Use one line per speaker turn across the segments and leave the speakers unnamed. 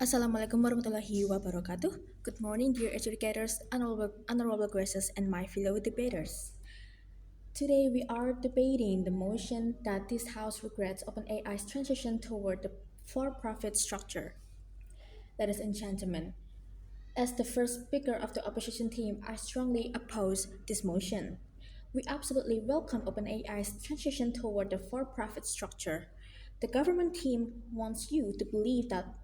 Assalamualaikum warahmatullahi wabarakatuh. Good morning, dear educators, honorable guests, and my fellow debaters. Today, we are debating the motion that this House regrets OpenAI's transition toward the for-profit structure. Ladies and gentlemen, as the first speaker of the opposition team, I strongly oppose this motion. We absolutely welcome OpenAI's transition toward the for-profit structure. The government team wants you to believe that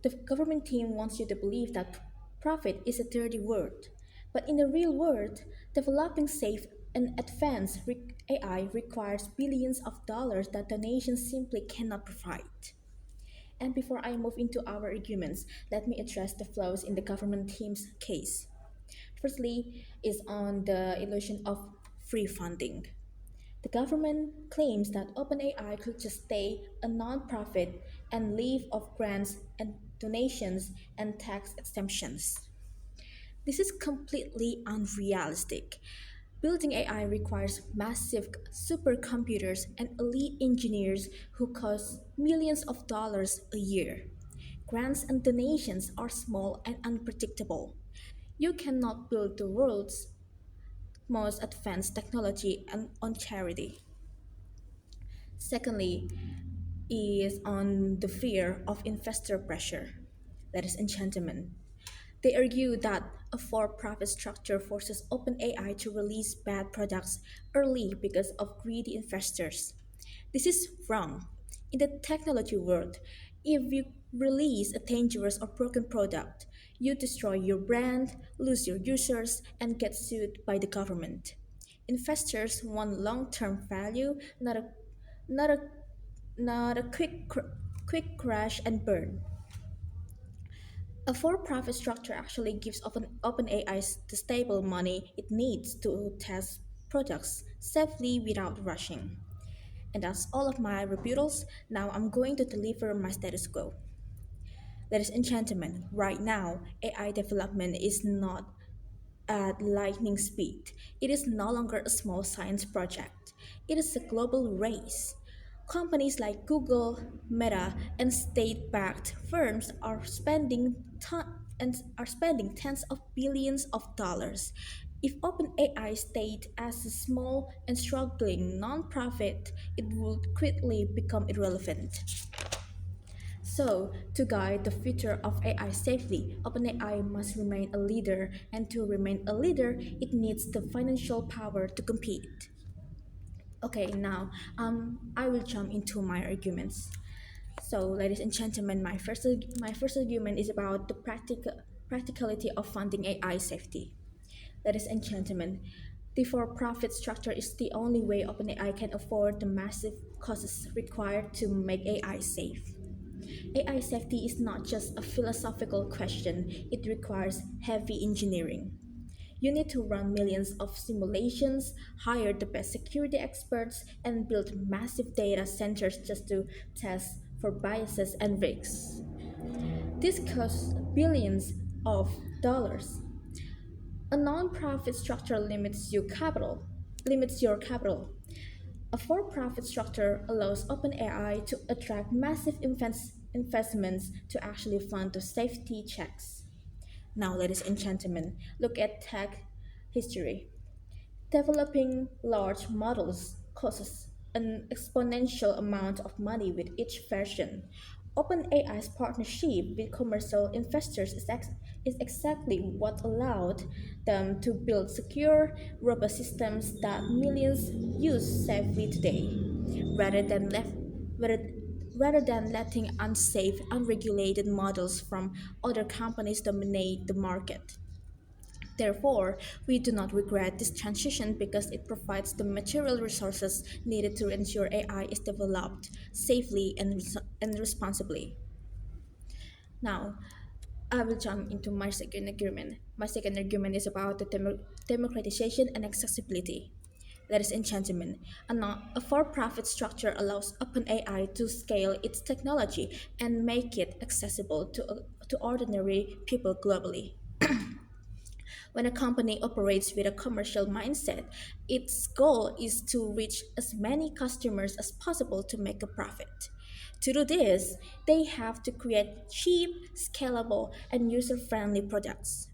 The government team wants you to believe that profit is a dirty word. But in the real world, developing safe and advanced AI requires billions of dollars that the nation simply cannot provide. And before I move into our arguments, let me address the flaws in the government team's case. Firstly, is on the illusion of free funding. The government claims that OpenAI could just stay a non-profit and live off grants and donations and tax exemptions. This is completely unrealistic. Building AI requires massive supercomputers and elite engineers who cost millions of dollars a year. Grants and donations are small and unpredictable. You cannot build the world's most advanced technology on charity. Secondly, is on the fear of investor pressure. Ladies and gentlemen, they argue that a for-profit structure forces OpenAI to release bad products early because of greedy investors. This is wrong. In the technology world, if you release a dangerous or broken product, you destroy your brand, lose your users, and get sued by the government. Investors want long-term value, not a not a quick crash and burn. A for-profit structure actually gives OpenAI the stable money it needs to test products safely without rushing. And that's all of my rebuttals. Now I'm going to deliver my status quo. Ladies and gentlemen, right now, AI development is not at lightning speed. It is no longer a small science project. It is a global race. Companies like Google, Meta, and state-backed firms are spending tens of billions of dollars. If OpenAI stayed as a small and struggling nonprofit, it would quickly become irrelevant. So, to guide the future of AI safely, OpenAI must remain a leader, and to remain a leader, it needs the financial power to compete. Okay, now I will jump into my arguments. So, ladies and gentlemen, my first argument is about the practicality of funding AI safety. Ladies and gentlemen, the for-profit structure is the only way OpenAI can afford the massive costs required to make AI safe. AI safety is not just a philosophical question, it requires heavy engineering. You need to run millions of simulations, hire the best security experts, and build massive data centers just to test for biases and risks. This costs billions of dollars. A non-profit structure limits your capital. A for-profit structure allows OpenAI to attract massive investments to actually fund the safety checks. Now, ladies and gentlemen, look at tech history. Developing large models costs an exponential amount of money with each version. OpenAI's partnership with commercial investors is exactly what allowed them to build secure, robust systems that millions use safely today, rather than left, rather, rather than letting unsafe, unregulated models from other companies dominate the market. Therefore, we do not regret this transition because it provides the material resources needed to ensure AI is developed safely and responsibly. Now, I will jump into my second argument. My second argument is about the democratization and accessibility. Ladies and gentlemen, a for-profit structure allows OpenAI to scale its technology and make it accessible to ordinary people globally. When a company operates with a commercial mindset, its goal is to reach as many customers as possible to make a profit. To do this, they have to create cheap, scalable, and user friendly products.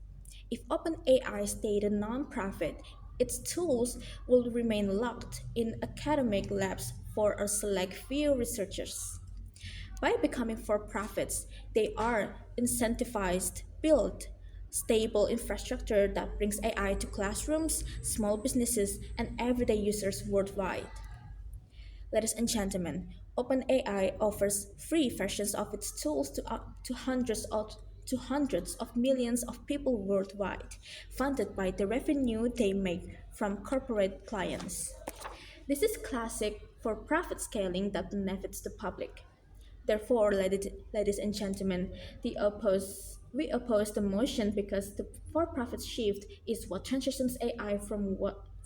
If OpenAI stayed a nonprofit, its tools will remain locked in academic labs for a select few researchers. By becoming for profits, they are incentivized to build stable infrastructure that brings AI to classrooms, small businesses, and everyday users worldwide. Ladies and gentlemen, OpenAI offers free versions of its tools to hundreds of millions of people worldwide, funded by the revenue they make from corporate clients. This is classic for profit scaling that benefits the public. Therefore, ladies and gentlemen, we oppose the motion because the for-profit shift is what transitions AI from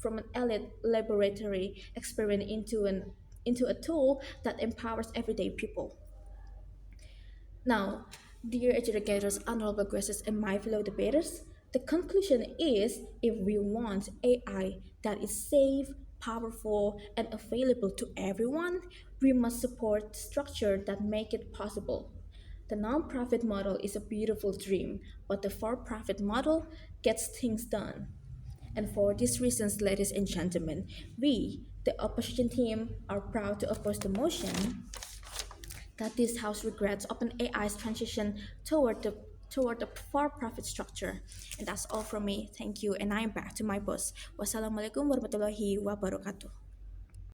an elite laboratory experiment into a tool that empowers everyday people. Now, dear educators, honorable guests, and my fellow debaters, the conclusion is if we want AI that is safe, powerful, and available to everyone, we must support structure that make it possible. The nonprofit model is a beautiful dream, but the for-profit model gets things done. And for these reasons, ladies and gentlemen, we, the opposition team, are proud to oppose the motion that this House regrets OpenAI's transition toward the for-profit structure. And that's all from me. Thank you. And I'm back to my boss. Wassalamualaikum warahmatullahi wabarakatuh.